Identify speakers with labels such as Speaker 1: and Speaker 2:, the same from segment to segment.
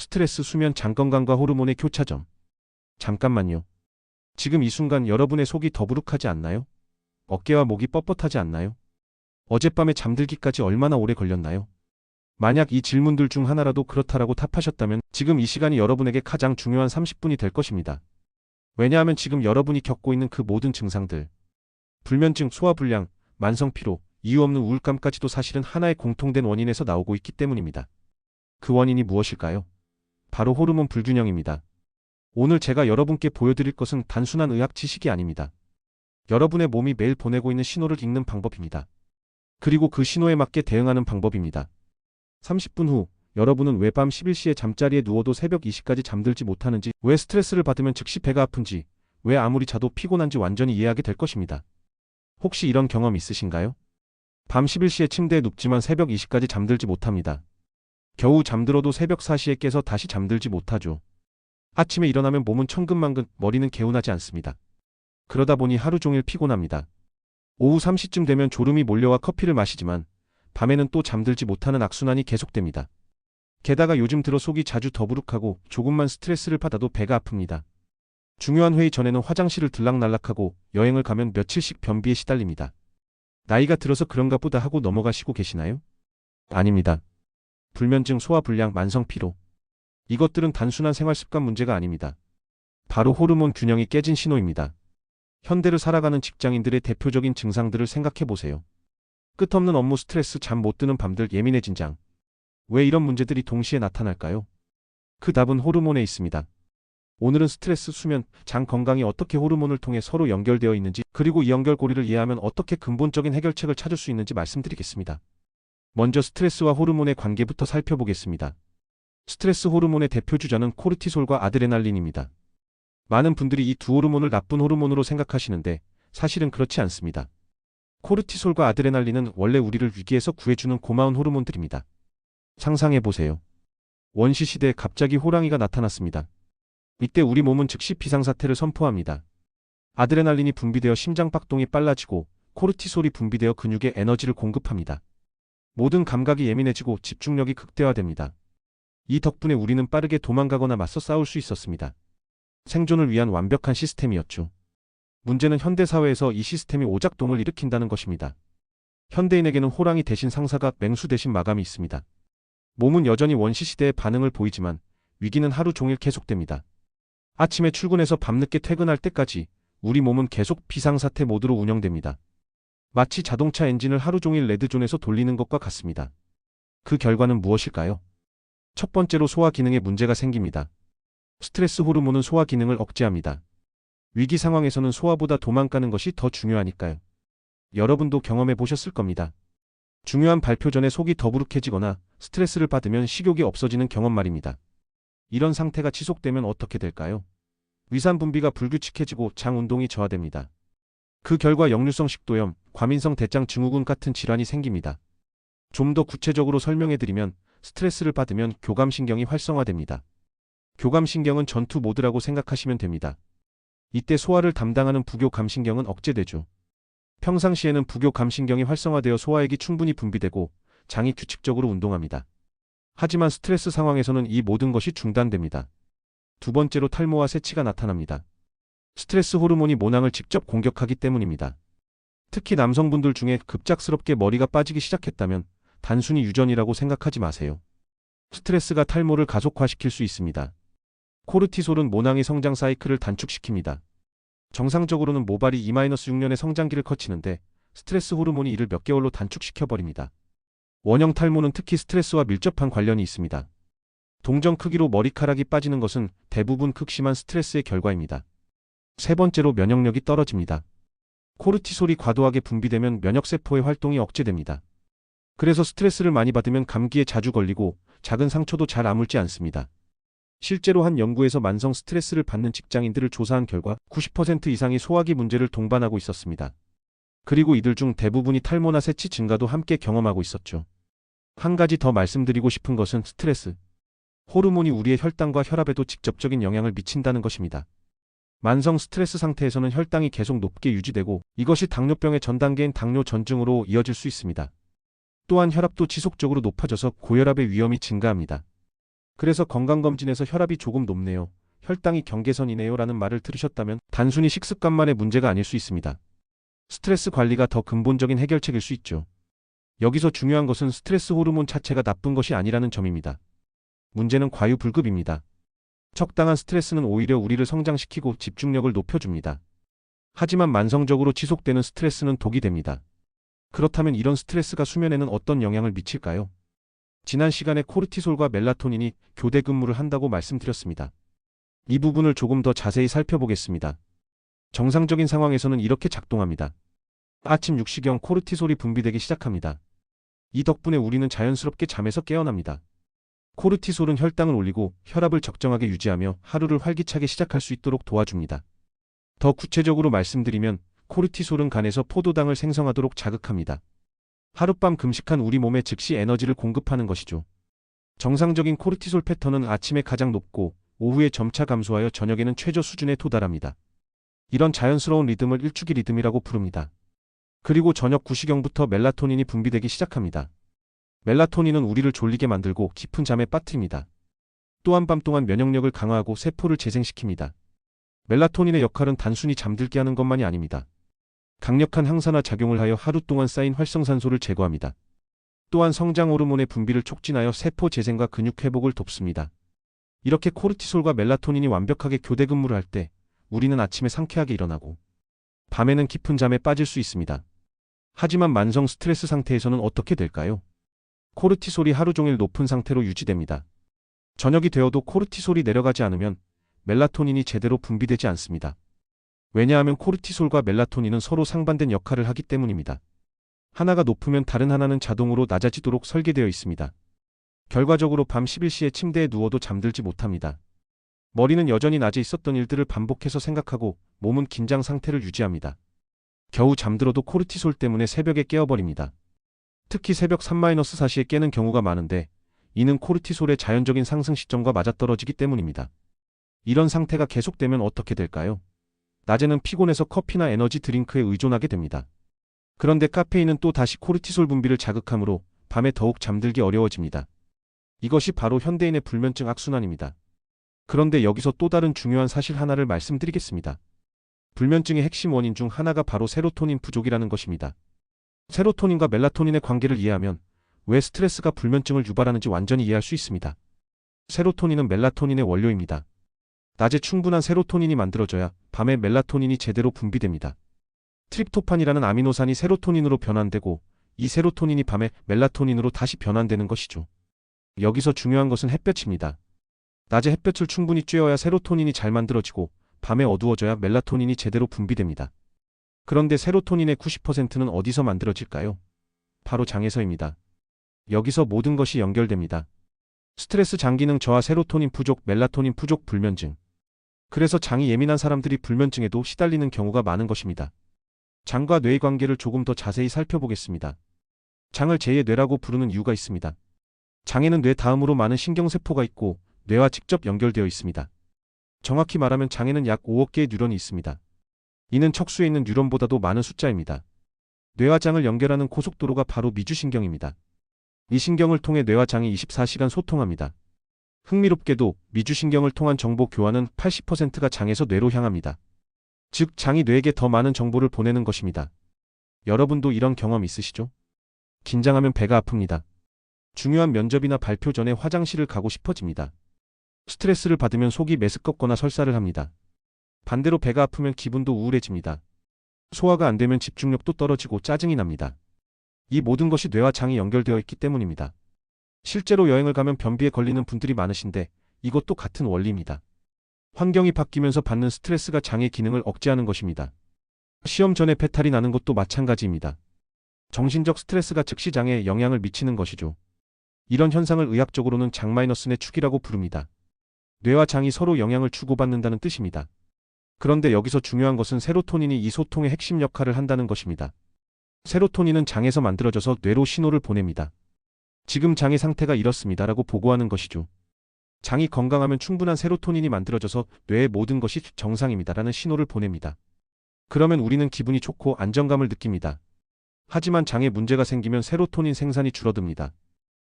Speaker 1: 스트레스, 수면, 장 건강과 호르몬의 교차점. 잠깐만요. 지금 이 순간 여러분의 속이 더부룩하지 않나요? 어깨와 목이 뻣뻣하지 않나요? 어젯밤에 잠들기까지 얼마나 오래 걸렸나요? 만약 이 질문들 중 하나라도 그렇다라고 답하셨다면 지금 이 시간이 여러분에게 가장 중요한 30분이 될 것입니다. 왜냐하면 지금 여러분이 겪고 있는 그 모든 증상들, 불면증, 소화불량, 만성피로, 이유 없는 우울감까지도 사실은 하나의 공통된 원인에서 나오고 있기 때문입니다. 그 원인이 무엇일까요? 바로 호르몬 불균형입니다. 오늘 제가 여러분께 보여드릴 것은 단순한 의학 지식이 아닙니다. 여러분의 몸이 매일 보내고 있는 신호를 읽는 방법입니다. 그리고 그 신호에 맞게 대응하는 방법입니다. 30분 후, 여러분은 왜 밤 11시에 잠자리에 누워도 새벽 2시까지 잠들지 못하는지, 왜 스트레스를 받으면 즉시 배가 아픈지, 왜 아무리 자도 피곤한지 완전히 이해하게 될 것입니다. 혹시 이런 경험 있으신가요? 밤 11시에 침대에 눕지만 새벽 2시까지 잠들지 못합니다. 겨우 잠들어도 새벽 4시에 깨서 다시 잠들지 못하죠. 아침에 일어나면 몸은 천근만근, 머리는 개운하지 않습니다. 그러다 보니 하루 종일 피곤합니다. 오후 3시쯤 되면 졸음이 몰려와 커피를 마시지만 밤에는 또 잠들지 못하는 악순환이 계속됩니다. 게다가 요즘 들어 속이 자주 더부룩하고 조금만 스트레스를 받아도 배가 아픕니다. 중요한 회의 전에는 화장실을 들락날락하고 여행을 가면 며칠씩 변비에 시달립니다. 나이가 들어서 그런가 보다 하고 넘어가시고 계시나요? 아닙니다. 불면증, 소화불량, 만성피로. 이것들은 단순한 생활습관 문제가 아닙니다. 바로 호르몬 균형이 깨진 신호입니다. 현대를 살아가는 직장인들의 대표적인 증상들을 생각해 보세요. 끝없는 업무 스트레스, 잠 못 드는 밤들, 예민해진 장. 왜 이런 문제들이 동시에 나타날까요? 그 답은 호르몬에 있습니다. 오늘은 스트레스, 수면, 장 건강이 어떻게 호르몬을 통해 서로 연결되어 있는지, 그리고 이 연결고리를 이해하면 어떻게 근본적인 해결책을 찾을 수 있는지 말씀드리겠습니다. 먼저 스트레스와 호르몬의 관계부터 살펴보겠습니다. 스트레스 호르몬의 대표 주자는 코르티솔과 아드레날린입니다. 많은 분들이 이 두 호르몬을 나쁜 호르몬으로 생각하시는데 사실은 그렇지 않습니다. 코르티솔과 아드레날린은 원래 우리를 위기에서 구해주는 고마운 호르몬들입니다. 상상해보세요. 원시시대에 갑자기 호랑이가 나타났습니다. 이때 우리 몸은 즉시 비상사태를 선포합니다. 아드레날린이 분비되어 심장박동이 빨라지고 코르티솔이 분비되어 근육에 에너지를 공급합니다. 모든 감각이 예민해지고 집중력이 극대화됩니다. 이 덕분에 우리는 빠르게 도망가거나 맞서 싸울 수 있었습니다. 생존을 위한 완벽한 시스템이었죠. 문제는 현대사회에서 이 시스템이 오작동을 일으킨다는 것입니다. 현대인에게는 호랑이 대신 상사가, 맹수 대신 마감이 있습니다. 몸은 여전히 원시시대의 반응을 보이지만 위기는 하루 종일 계속됩니다. 아침에 출근해서 밤늦게 퇴근할 때까지 우리 몸은 계속 비상사태 모드로 운영됩니다. 마치 자동차 엔진을 하루 종일 레드존에서 돌리는 것과 같습니다. 그 결과는 무엇일까요? 첫 번째로 소화 기능에 문제가 생깁니다. 스트레스 호르몬은 소화 기능을 억제합니다. 위기 상황에서는 소화보다 도망가는 것이 더 중요하니까요. 여러분도 경험해 보셨을 겁니다. 중요한 발표 전에 속이 더부룩해지거나 스트레스를 받으면 식욕이 없어지는 경험 말입니다. 이런 상태가 지속되면 어떻게 될까요? 위산 분비가 불규칙해지고 장 운동이 저하됩니다. 그 결과 역류성 식도염, 과민성 대장 증후군 같은 질환이 생깁니다. 좀 더 구체적으로 설명해드리면 스트레스를 받으면 교감신경이 활성화됩니다. 교감신경은 전투 모드라고 생각하시면 됩니다. 이때 소화를 담당하는 부교감신경은 억제되죠. 평상시에는 부교감신경이 활성화되어 소화액이 충분히 분비되고 장이 규칙적으로 운동합니다. 하지만 스트레스 상황에서는 이 모든 것이 중단됩니다. 두 번째로 탈모와 새치가 나타납니다. 스트레스 호르몬이 모낭을 직접 공격하기 때문입니다. 특히 남성분들 중에 급작스럽게 머리가 빠지기 시작했다면 단순히 유전이라고 생각하지 마세요. 스트레스가 탈모를 가속화시킬 수 있습니다. 코르티솔은 모낭의 성장 사이클을 단축시킵니다. 정상적으로는 모발이 2-6년의 성장기를 거치는데 스트레스 호르몬이 이를 몇 개월로 단축시켜버립니다. 원형 탈모는 특히 스트레스와 밀접한 관련이 있습니다. 동전 크기로 머리카락이 빠지는 것은 대부분 극심한 스트레스의 결과입니다. 세 번째로 면역력이 떨어집니다. 코르티솔이 과도하게 분비되면 면역세포의 활동이 억제됩니다. 그래서 스트레스를 많이 받으면 감기에 자주 걸리고 작은 상처도 잘 아물지 않습니다. 실제로 한 연구에서 만성 스트레스를 받는 직장인들을 조사한 결과 90% 이상이 소화기 문제를 동반하고 있었습니다. 그리고 이들 중 대부분이 탈모나 새치 증가도 함께 경험하고 있었죠. 한 가지 더 말씀드리고 싶은 것은 스트레스 호르몬이 우리의 혈당과 혈압에도 직접적인 영향을 미친다는 것입니다. 만성 스트레스 상태에서는 혈당이 계속 높게 유지되고 이것이 당뇨병의 전 단계인 당뇨 전증으로 이어질 수 있습니다. 또한 혈압도 지속적으로 높아져서 고혈압의 위험이 증가합니다. 그래서 건강검진에서 혈압이 조금 높네요. 혈당이 경계선이네요 라는 말을 들으셨다면 단순히 식습관만의 문제가 아닐 수 있습니다. 스트레스 관리가 더 근본적인 해결책일 수 있죠. 여기서 중요한 것은 스트레스 호르몬 자체가 나쁜 것이 아니라는 점입니다. 문제는 과유불급입니다. 적당한 스트레스는 오히려 우리를 성장시키고 집중력을 높여줍니다. 하지만 만성적으로 지속되는 스트레스는 독이 됩니다. 그렇다면 이런 스트레스가 수면에는 어떤 영향을 미칠까요? 지난 시간에 코르티솔과 멜라토닌이 교대 근무를 한다고 말씀드렸습니다. 이 부분을 조금 더 자세히 살펴보겠습니다. 정상적인 상황에서는 이렇게 작동합니다. 아침 6시경 코르티솔이 분비되기 시작합니다. 이 덕분에 우리는 자연스럽게 잠에서 깨어납니다. 코르티솔은 혈당을 올리고 혈압을 적정하게 유지하며 하루를 활기차게 시작할 수 있도록 도와줍니다. 더 구체적으로 말씀드리면 코르티솔은 간에서 포도당을 생성하도록 자극합니다. 하룻밤 금식한 우리 몸에 즉시 에너지를 공급하는 것이죠. 정상적인 코르티솔 패턴은 아침에 가장 높고 오후에 점차 감소하여 저녁에는 최저 수준에 도달합니다. 이런 자연스러운 리듬을 일주기 리듬이라고 부릅니다. 그리고 저녁 9시경부터 멜라토닌이 분비되기 시작합니다. 멜라토닌은 우리를 졸리게 만들고 깊은 잠에 빠뜨립니다. 또한 밤 동안 면역력을 강화하고 세포를 재생시킵니다. 멜라토닌의 역할은 단순히 잠들게 하는 것만이 아닙니다. 강력한 항산화 작용을 하여 하루 동안 쌓인 활성산소를 제거합니다. 또한 성장 호르몬의 분비를 촉진하여 세포 재생과 근육 회복을 돕습니다. 이렇게 코르티솔과 멜라토닌이 완벽하게 교대 근무를 할 때 우리는 아침에 상쾌하게 일어나고 밤에는 깊은 잠에 빠질 수 있습니다. 하지만 만성 스트레스 상태에서는 어떻게 될까요? 코르티솔이 하루 종일 높은 상태로 유지됩니다. 저녁이 되어도 코르티솔이 내려가지 않으면 멜라토닌이 제대로 분비되지 않습니다. 왜냐하면 코르티솔과 멜라토닌은 서로 상반된 역할을 하기 때문입니다. 하나가 높으면 다른 하나는 자동으로 낮아지도록 설계되어 있습니다. 결과적으로 밤 11시에 침대에 누워도 잠들지 못합니다. 머리는 여전히 낮에 있었던 일들을 반복해서 생각하고 몸은 긴장 상태를 유지합니다. 겨우 잠들어도 코르티솔 때문에 새벽에 깨어버립니다. 특히 새벽 3-4시에 깨는 경우가 많은데 이는 코르티솔의 자연적인 상승 시점과 맞아떨어지기 때문입니다. 이런 상태가 계속되면 어떻게 될까요? 낮에는 피곤해서 커피나 에너지 드링크에 의존하게 됩니다. 그런데 카페인은 또 다시 코르티솔 분비를 자극하므로 밤에 더욱 잠들기 어려워집니다. 이것이 바로 현대인의 불면증 악순환입니다. 그런데 여기서 또 다른 중요한 사실 하나를 말씀드리겠습니다. 불면증의 핵심 원인 중 하나가 바로 세로토닌 부족이라는 것입니다. 세로토닌과 멜라토닌의 관계를 이해하면 왜 스트레스가 불면증을 유발하는지 완전히 이해할 수 있습니다. 세로토닌은 멜라토닌의 원료입니다. 낮에 충분한 세로토닌이 만들어져야 밤에 멜라토닌이 제대로 분비됩니다. 트립토판이라는 아미노산이 세로토닌으로 변환되고 이 세로토닌이 밤에 멜라토닌으로 다시 변환되는 것이죠. 여기서 중요한 것은 햇볕입니다. 낮에 햇볕을 충분히 쬐어야 세로토닌이 잘 만들어지고 밤에 어두워져야 멜라토닌이 제대로 분비됩니다. 그런데 세로토닌의 90%는 어디서 만들어질까요? 바로 장에서입니다. 여기서 모든 것이 연결됩니다. 스트레스 장기능 저하, 세로토닌 부족, 멜라토닌 부족, 불면증. 그래서 장이 예민한 사람들이 불면증에도 시달리는 경우가 많은 것입니다. 장과 뇌의 관계를 조금 더 자세히 살펴보겠습니다. 장을 제2의 뇌라고 부르는 이유가 있습니다. 장에는 뇌 다음으로 많은 신경세포가 있고 뇌와 직접 연결되어 있습니다. 정확히 말하면 장에는 약 5억 개의 뉴런이 있습니다. 이는 척수에 있는 뉴런보다도 많은 숫자입니다. 뇌와 장을 연결하는 고속도로가 바로 미주신경입니다. 이 신경을 통해 뇌와 장이 24시간 소통합니다. 흥미롭게도 미주신경을 통한 정보 교환은 80%가 장에서 뇌로 향합니다. 즉, 장이 뇌에게 더 많은 정보를 보내는 것입니다. 여러분도 이런 경험 있으시죠? 긴장하면 배가 아픕니다. 중요한 면접이나 발표 전에 화장실을 가고 싶어집니다. 스트레스를 받으면 속이 메스껍거나 설사를 합니다. 반대로 배가 아프면 기분도 우울해집니다. 소화가 안 되면 집중력도 떨어지고 짜증이 납니다. 이 모든 것이 뇌와 장이 연결되어 있기 때문입니다. 실제로 여행을 가면 변비에 걸리는 분들이 많으신데 이것도 같은 원리입니다. 환경이 바뀌면서 받는 스트레스가 장의 기능을 억제하는 것입니다. 시험 전에 배탈이 나는 것도 마찬가지입니다. 정신적 스트레스가 즉시 장에 영향을 미치는 것이죠. 이런 현상을 의학적으로는 장-의 축이라고 부릅니다. 뇌와 장이 서로 영향을 주고받는다는 뜻입니다. 그런데 여기서 중요한 것은 세로토닌이 이 소통의 핵심 역할을 한다는 것입니다. 세로토닌은 장에서 만들어져서 뇌로 신호를 보냅니다. 지금 장의 상태가 이렇습니다라고 보고하는 것이죠. 장이 건강하면 충분한 세로토닌이 만들어져서 뇌의 모든 것이 정상입니다라는 신호를 보냅니다. 그러면 우리는 기분이 좋고 안정감을 느낍니다. 하지만 장에 문제가 생기면 세로토닌 생산이 줄어듭니다.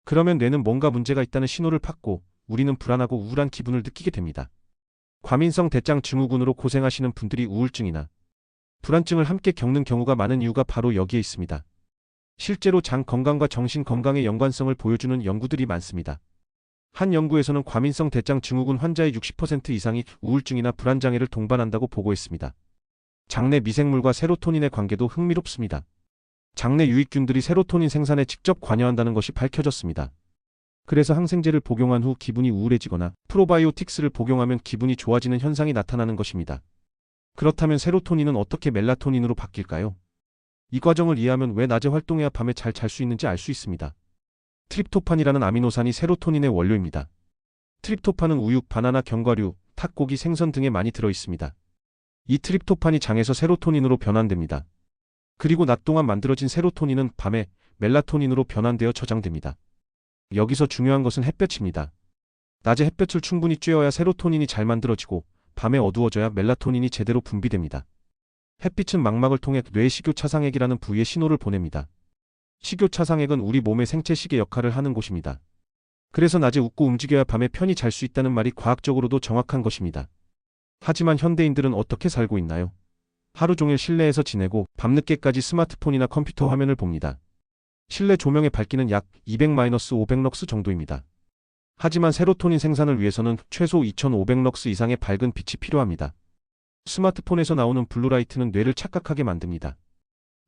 Speaker 1: 그러면 뇌는 뭔가 문제가 있다는 신호를 받고 우리는 불안하고 우울한 기분을 느끼게 됩니다. 과민성 대장 증후군으로 고생하시는 분들이 우울증이나 불안증을 함께 겪는 경우가 많은 이유가 바로 여기에 있습니다. 실제로 장 건강과 정신 건강의 연관성을 보여주는 연구들이 많습니다. 한 연구에서는 과민성 대장 증후군 환자의 60% 이상이 우울증이나 불안장애를 동반한다고 보고했습니다. 장내 미생물과 세로토닌의 관계도 흥미롭습니다. 장내 유익균들이 세로토닌 생산에 직접 관여한다는 것이 밝혀졌습니다. 그래서 항생제를 복용한 후 기분이 우울해지거나 프로바이오틱스를 복용하면 기분이 좋아지는 현상이 나타나는 것입니다. 그렇다면 세로토닌은 어떻게 멜라토닌으로 바뀔까요? 이 과정을 이해하면 왜 낮에 활동해야 밤에 잘 잘 수 있는지 알 수 있습니다. 트립토판이라는 아미노산이 세로토닌의 원료입니다. 트립토판은 우유, 바나나, 견과류, 닭고기, 생선 등에 많이 들어 있습니다. 이 트립토판이 장에서 세로토닌으로 변환됩니다. 그리고 낮 동안 만들어진 세로토닌은 밤에 멜라토닌으로 변환되어 저장됩니다. 여기서 중요한 것은 햇볕입니다. 낮에 햇볕을 충분히 쬐어야 세로토닌이 잘 만들어지고 밤에 어두워져야 멜라토닌이 제대로 분비됩니다. 햇빛은 망막을 통해 뇌 식교차상액이라는 부위에 신호를 보냅니다. 식교차상액은 우리 몸의 생체 시계 역할을 하는 곳입니다. 그래서 낮에 웃고 움직여야 밤에 편히 잘 수 있다는 말이 과학적으로도 정확한 것입니다. 하지만 현대인들은 어떻게 살고 있나요? 하루 종일 실내에서 지내고 밤늦게까지 스마트폰이나 컴퓨터 화면을 봅니다. 실내 조명의 밝기는 약 200-500럭스 정도입니다. 하지만 세로토닌 생산을 위해서는 최소 2500럭스 이상의 밝은 빛이 필요합니다. 스마트폰에서 나오는 블루라이트는 뇌를 착각하게 만듭니다.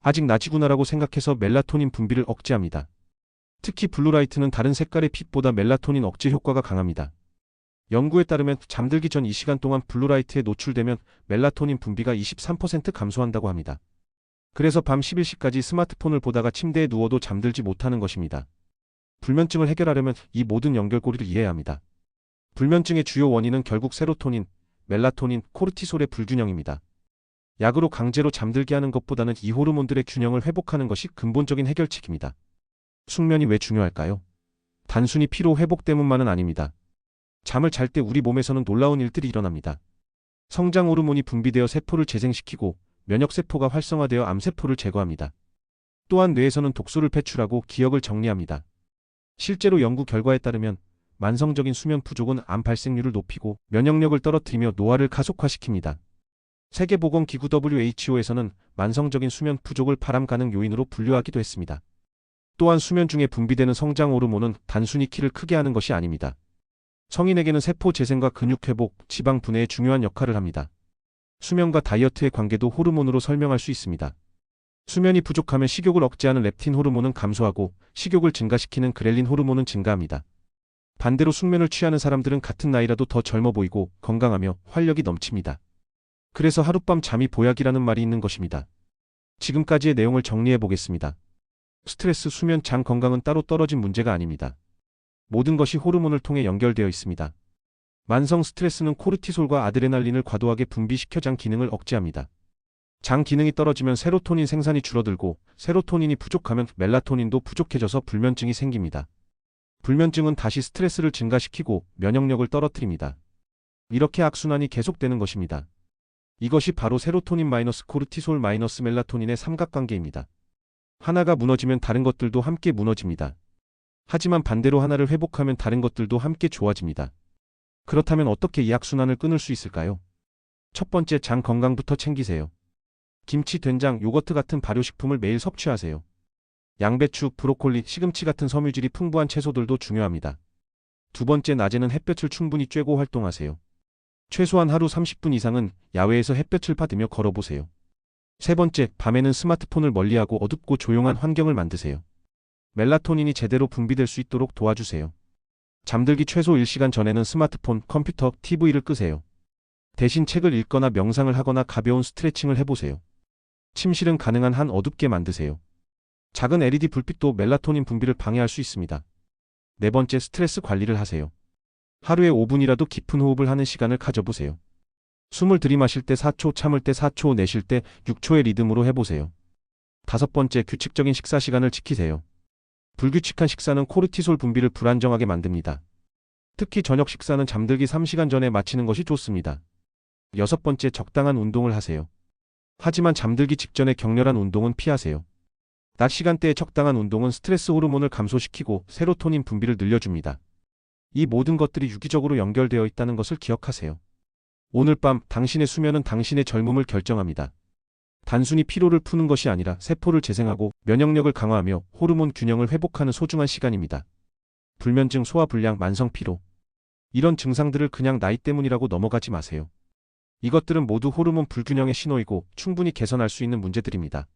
Speaker 1: 아직 낮이구나라고 생각해서 멜라토닌 분비를 억제합니다. 특히 블루라이트는 다른 색깔의 빛보다 멜라토닌 억제 효과가 강합니다. 연구에 따르면 잠들기 전 이 시간 동안 블루라이트에 노출되면 멜라토닌 분비가 23% 감소한다고 합니다. 그래서 밤 11시까지 스마트폰을 보다가 침대에 누워도 잠들지 못하는 것입니다. 불면증을 해결하려면 이 모든 연결고리를 이해해야 합니다. 불면증의 주요 원인은 결국 세로토닌, 멜라토닌, 코르티솔의 불균형입니다. 약으로 강제로 잠들게 하는 것보다는 이 호르몬들의 균형을 회복하는 것이 근본적인 해결책입니다. 숙면이 왜 중요할까요? 단순히 피로 회복 때문만은 아닙니다. 잠을 잘 때 우리 몸에서는 놀라운 일들이 일어납니다. 성장 호르몬이 분비되어 세포를 재생시키고 면역세포가 활성화되어 암세포를 제거합니다. 또한 뇌에서는 독소를 배출하고 기억을 정리합니다. 실제로 연구 결과에 따르면 만성적인 수면 부족은 암 발생률을 높이고 면역력을 떨어뜨리며 노화를 가속화시킵니다. 세계보건기구 WHO에서는 만성적인 수면 부족을 발암 가능 요인으로 분류하기도 했습니다. 또한 수면 중에 분비되는 성장 호르몬은 단순히 키를 크게 하는 것이 아닙니다. 성인에게는 세포 재생과 근육 회복, 지방 분해에 중요한 역할을 합니다. 수면과 다이어트의 관계도 호르몬으로 설명할 수 있습니다. 수면이 부족하면 식욕을 억제하는 렙틴 호르몬은 감소하고 식욕을 증가시키는 그렐린 호르몬은 증가합니다. 반대로 숙면을 취하는 사람들은 같은 나이라도 더 젊어 보이고 건강하며 활력이 넘칩니다. 그래서 하룻밤 잠이 보약이라는 말이 있는 것입니다. 지금까지의 내용을 정리해 보겠습니다. 스트레스, 수면, 장 건강은 따로 떨어진 문제가 아닙니다. 모든 것이 호르몬을 통해 연결되어 있습니다. 만성 스트레스는 코르티솔과 아드레날린을 과도하게 분비시켜 장 기능을 억제합니다. 장 기능이 떨어지면 세로토닌 생산이 줄어들고 세로토닌이 부족하면 멜라토닌도 부족해져서 불면증이 생깁니다. 불면증은 다시 스트레스를 증가시키고 면역력을 떨어뜨립니다. 이렇게 악순환이 계속되는 것입니다. 이것이 바로 세로토닌 마이너스 코르티솔 마이너스 멜라토닌의 삼각관계입니다. 하나가 무너지면 다른 것들도 함께 무너집니다. 하지만 반대로 하나를 회복하면 다른 것들도 함께 좋아집니다. 그렇다면 어떻게 이 악순환을 끊을 수 있을까요? 첫 번째, 장 건강부터 챙기세요. 김치, 된장, 요거트 같은 발효식품을 매일 섭취하세요. 양배추, 브로콜리, 시금치 같은 섬유질이 풍부한 채소들도 중요합니다. 두 번째, 낮에는 햇볕을 충분히 쬐고 활동하세요. 최소한 하루 30분 이상은 야외에서 햇볕을 받으며 걸어보세요. 세 번째, 밤에는 스마트폰을 멀리하고 어둡고 조용한 환경을 만드세요. 멜라토닌이 제대로 분비될 수 있도록 도와주세요. 잠들기 최소 1시간 전에는 스마트폰, 컴퓨터, TV를 끄세요. 대신 책을 읽거나 명상을 하거나 가벼운 스트레칭을 해보세요. 침실은 가능한 한 어둡게 만드세요. 작은 LED 불빛도 멜라토닌 분비를 방해할 수 있습니다. 네 번째, 스트레스 관리를 하세요. 하루에 5분이라도 깊은 호흡을 하는 시간을 가져보세요. 숨을 들이마실 때 4초, 참을 때 4초, 내쉴 때 6초의 리듬으로 해보세요. 다섯 번째, 규칙적인 식사 시간을 지키세요. 불규칙한 식사는 코르티솔 분비를 불안정하게 만듭니다. 특히 저녁 식사는 잠들기 3시간 전에 마치는 것이 좋습니다. 여섯 번째, 적당한 운동을 하세요. 하지만 잠들기 직전에 격렬한 운동은 피하세요. 낮 시간대의 적당한 운동은 스트레스 호르몬을 감소시키고 세로토닌 분비를 늘려줍니다. 이 모든 것들이 유기적으로 연결되어 있다는 것을 기억하세요. 오늘 밤 당신의 수면은 당신의 젊음을 결정합니다. 단순히 피로를 푸는 것이 아니라 세포를 재생하고 면역력을 강화하며 호르몬 균형을 회복하는 소중한 시간입니다. 불면증, 소화불량, 만성피로. 이런 증상들을 그냥 나이 때문이라고 넘어가지 마세요. 이것들은 모두 호르몬 불균형의 신호이고 충분히 개선할 수 있는 문제들입니다.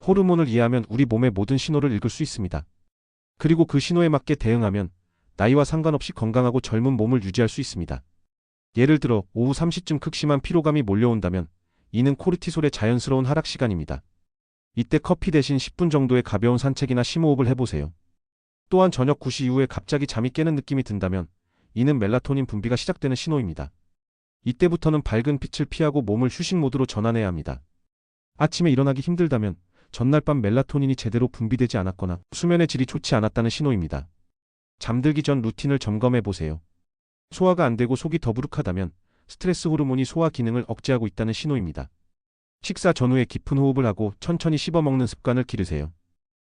Speaker 1: 호르몬을 이해하면 우리 몸의 모든 신호를 읽을 수 있습니다. 그리고 그 신호에 맞게 대응하면 나이와 상관없이 건강하고 젊은 몸을 유지할 수 있습니다. 예를 들어 오후 3시쯤 극심한 피로감이 몰려온다면 이는 코르티솔의 자연스러운 하락 시간입니다. 이때 커피 대신 10분 정도의 가벼운 산책이나 심호흡을 해보세요. 또한 저녁 9시 이후에 갑자기 잠이 깨는 느낌이 든다면 이는 멜라토닌 분비가 시작되는 신호입니다. 이때부터는 밝은 빛을 피하고 몸을 휴식 모드로 전환해야 합니다. 아침에 일어나기 힘들다면 전날 밤 멜라토닌이 제대로 분비되지 않았거나 수면의 질이 좋지 않았다는 신호입니다. 잠들기 전 루틴을 점검해 보세요. 소화가 안 되고 속이 더부룩하다면 스트레스 호르몬이 소화 기능을 억제하고 있다는 신호입니다. 식사 전후에 깊은 호흡을 하고 천천히 씹어먹는 습관을 기르세요.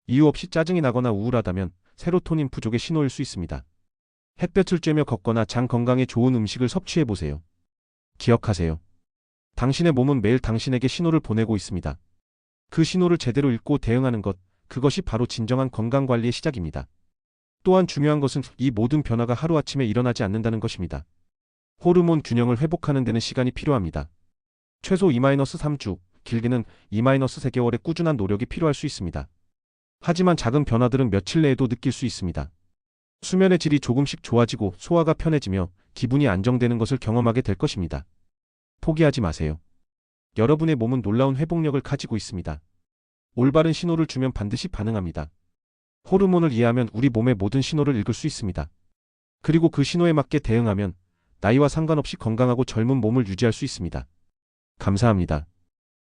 Speaker 1: 이유 없이 짜증이 나거나 우울하다면 세로토닌 부족의 신호일 수 있습니다. 햇볕을 쬐며 걷거나 장 건강에 좋은 음식을 섭취해 보세요. 기억하세요. 당신의 몸은 매일 당신에게 신호를 보내고 있습니다. 그 신호를 제대로 읽고 대응하는 것, 그것이 바로 진정한 건강관리의 시작입니다. 또한 중요한 것은 이 모든 변화가 하루아침에 일어나지 않는다는 것입니다. 호르몬 균형을 회복하는 데는 시간이 필요합니다. 최소 2-3주, 길게는 2-3개월의 꾸준한 노력이 필요할 수 있습니다. 하지만 작은 변화들은 며칠 내에도 느낄 수 있습니다. 수면의 질이 조금씩 좋아지고 소화가 편해지며 기분이 안정되는 것을 경험하게 될 것입니다. 포기하지 마세요. 여러분의 몸은 놀라운 회복력을 가지고 있습니다. 올바른 신호를 주면 반드시 반응합니다. 호르몬을 이해하면 우리 몸의 모든 신호를 읽을 수 있습니다. 그리고 그 신호에 맞게 대응하면 나이와 상관없이 건강하고 젊은 몸을 유지할 수 있습니다. 감사합니다.